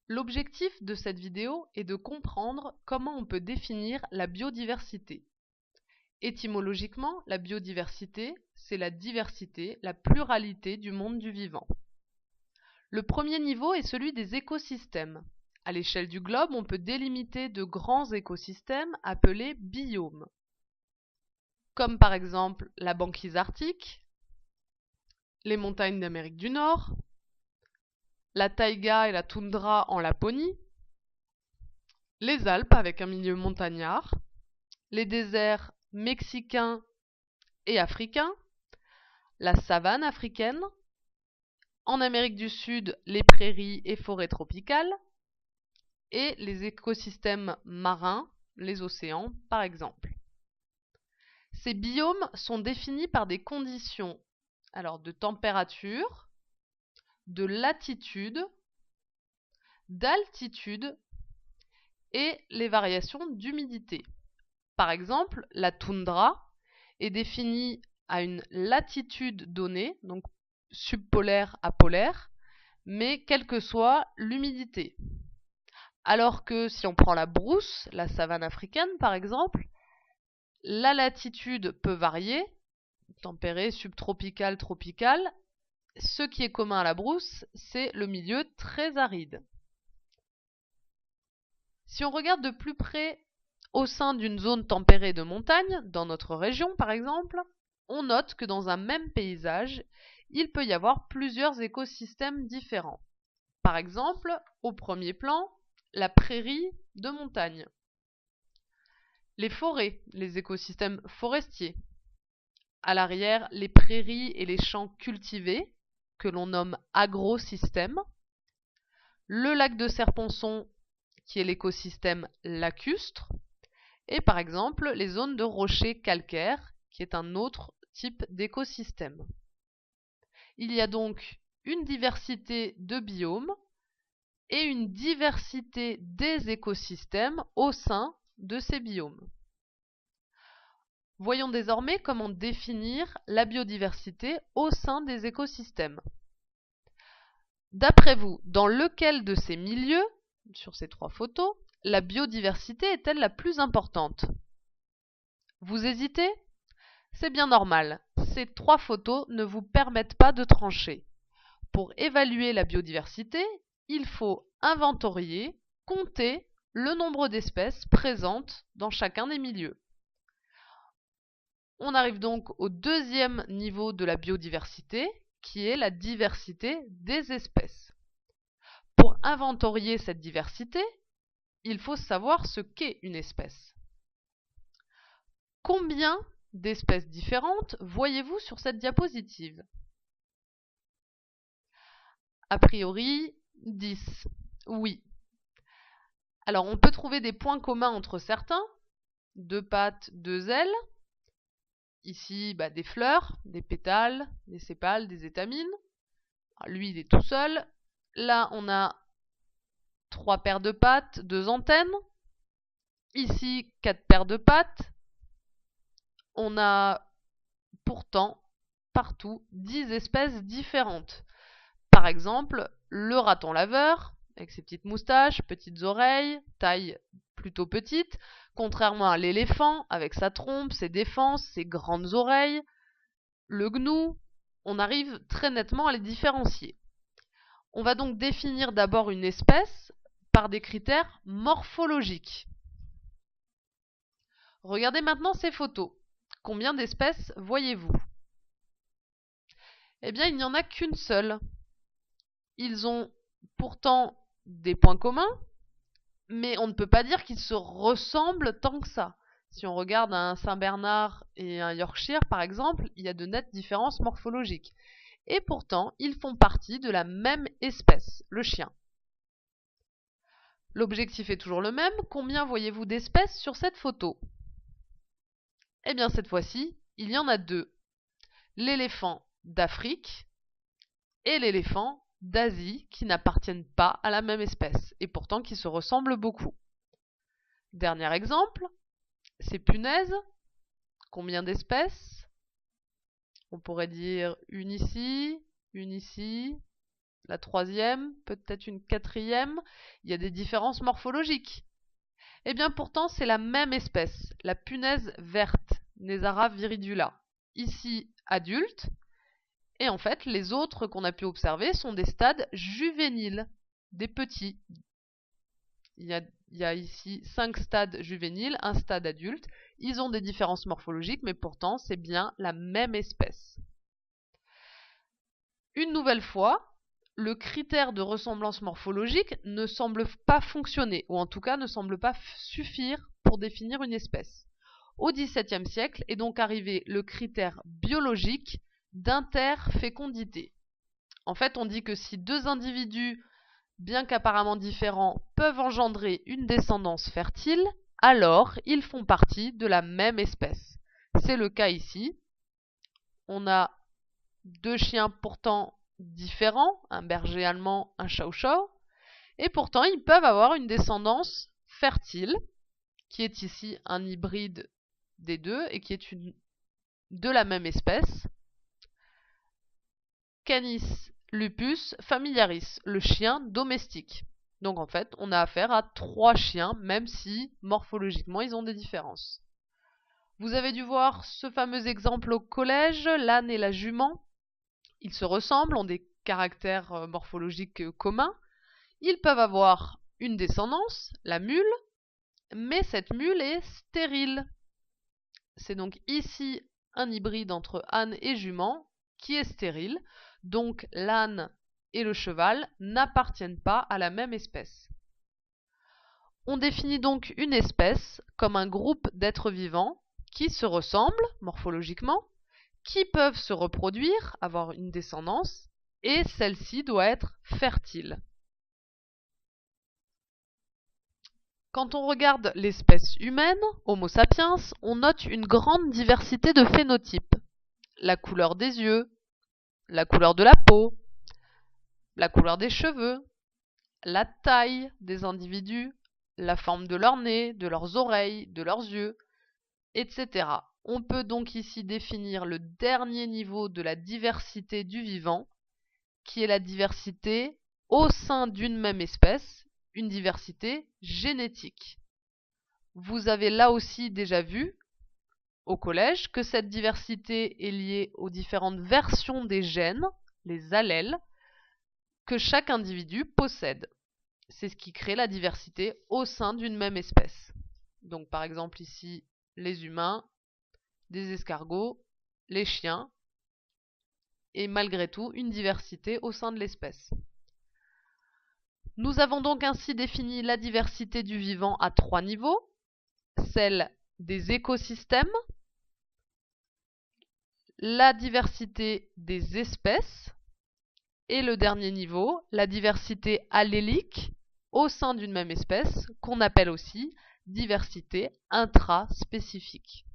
L'objectif de cette vidéo est de comprendre comment on peut définir la biodiversité. Étymologiquement, la biodiversité, c'est la diversité, la pluralité du monde du vivant. Le premier niveau est celui des écosystèmes. À l'échelle du globe, on peut délimiter de grands écosystèmes appelés biomes, comme par exemple la banquise arctique, les montagnes d'Amérique du Nord, la taïga et la toundra en Laponie, les Alpes avec un milieu montagnard, les déserts mexicains et africains, la savane africaine, en Amérique du Sud, les prairies et forêts tropicales, et les écosystèmes marins, les océans par exemple. Ces biomes sont définis par des conditions de température, de latitude, d'altitude et les variations d'humidité. Par exemple, la toundra est définie à une latitude donnée, donc subpolaire à polaire, mais quelle que soit l'humidité. Alors que si on prend la brousse, la savane africaine par exemple, la latitude peut varier, tempérée, subtropicale, tropicale. Ce qui est commun à la brousse, c'est le milieu très aride. Si on regarde de plus près au sein d'une zone tempérée de montagne, dans notre région par exemple, on note que dans un même paysage, il peut y avoir plusieurs écosystèmes différents. Par exemple, au premier plan, la prairie de montagne. Les forêts, les écosystèmes forestiers. À l'arrière, les prairies et les champs cultivés, que l'on nomme agrosystèmes. Le lac de Serponçon, qui est l'écosystème lacustre. Et par exemple, les zones de rochers calcaires, qui est un autre type d'écosystème. Il y a donc une diversité de biomes et une diversité des écosystèmes au sein de ces biomes. Voyons désormais comment définir la biodiversité au sein des écosystèmes. D'après vous, dans lequel de ces milieux, sur ces trois photos, la biodiversité est-elle la plus importante? Vous hésitez? C'est bien normal, ces trois photos ne vous permettent pas de trancher. Pour évaluer la biodiversité, il faut inventorier, compter le nombre d'espèces présentes dans chacun des milieux. On arrive donc au deuxième niveau de la biodiversité, qui est la diversité des espèces. Pour inventorier cette diversité, il faut savoir ce qu'est une espèce. Combien d'espèces différentes voyez-vous sur cette diapositive? A priori, 10. Oui. Alors, on peut trouver des points communs entre certains. 2 pattes, 2 ailes. Ici, des fleurs, des pétales, des sépales, des étamines. Alors, lui, il est tout seul. Là, on a 3 paires de pattes, 2 antennes. Ici, 4 paires de pattes. On a pourtant partout 10 espèces différentes. Par exemple, le raton laveur, avec ses petites moustaches, petites oreilles, taille plutôt petite, contrairement à l'éléphant, avec sa trompe, ses défenses, ses grandes oreilles. Le gnou, on arrive très nettement à les différencier. On va donc définir d'abord une espèce par des critères morphologiques. Regardez maintenant ces photos. Combien d'espèces voyez-vous? Eh bien, il n'y en a qu'une seule. Ils ont pourtant des points communs, mais on ne peut pas dire qu'ils se ressemblent tant que ça. Si on regarde un Saint-Bernard et un Yorkshire, par exemple, il y a de nettes différences morphologiques. Et pourtant, ils font partie de la même espèce, le chien. L'objectif est toujours le même. Combien voyez-vous d'espèces sur cette photo? Eh bien, cette fois-ci, il y en a deux. L'éléphant d'Afrique et l'éléphant d'Asie qui n'appartiennent pas à la même espèce et pourtant qui se ressemblent beaucoup. Dernier exemple, ces punaises. Combien d'espèces? On pourrait dire une ici, la troisième, peut-être une quatrième, il y a des différences morphologiques. Eh bien pourtant c'est la même espèce, la punaise verte, Nesara viridula, ici adulte, et en fait les autres qu'on a pu observer sont des stades juvéniles, des petits. Il y a ici 5 stades juvéniles, un stade adulte, ils ont des différences morphologiques, mais pourtant c'est bien la même espèce. Une nouvelle fois, le critère de ressemblance morphologique ne semble pas fonctionner, ou en tout cas ne semble pas suffire pour définir une espèce. Au XVIIe siècle est donc arrivé le critère biologique d'interfécondité. En fait, on dit que si deux individus, bien qu'apparemment différents, peuvent engendrer une descendance fertile, alors ils font partie de la même espèce. C'est le cas ici. On a deux chiens pourtant différents, un berger allemand, un chow-chow, et pourtant ils peuvent avoir une descendance fertile, qui est ici un hybride des deux et qui est de la même espèce, Canis lupus familiaris, le chien domestique. Donc en fait, on a affaire à 3 chiens, même si morphologiquement ils ont des différences. Vous avez dû voir ce fameux exemple au collège, l'âne et la jument. Ils se ressemblent, ont des caractères morphologiques communs. Ils peuvent avoir une descendance, la mule, mais cette mule est stérile. C'est donc ici un hybride entre âne et jument qui est stérile. Donc l'âne et le cheval n'appartiennent pas à la même espèce. On définit donc une espèce comme un groupe d'êtres vivants qui se ressemblent morphologiquement, qui peuvent se reproduire, avoir une descendance, et celle-ci doit être fertile. Quand on regarde l'espèce humaine, Homo sapiens, on note une grande diversité de phénotypes. La couleur des yeux, la couleur de la peau, la couleur des cheveux, la taille des individus, la forme de leur nez, de leurs oreilles, de leurs yeux, etc. On peut donc ici définir le dernier niveau de la diversité du vivant, qui est la diversité au sein d'une même espèce, une diversité génétique. Vous avez là aussi déjà vu au collège que cette diversité est liée aux différentes versions des gènes, les allèles, que chaque individu possède. C'est ce qui crée la diversité au sein d'une même espèce. Donc par exemple ici, les humains, des escargots, les chiens, et malgré tout une diversité au sein de l'espèce. Nous avons donc ainsi défini la diversité du vivant à 3 niveaux, celle des écosystèmes, la diversité des espèces, et le dernier niveau, la diversité allélique au sein d'une même espèce, qu'on appelle aussi diversité intraspécifique.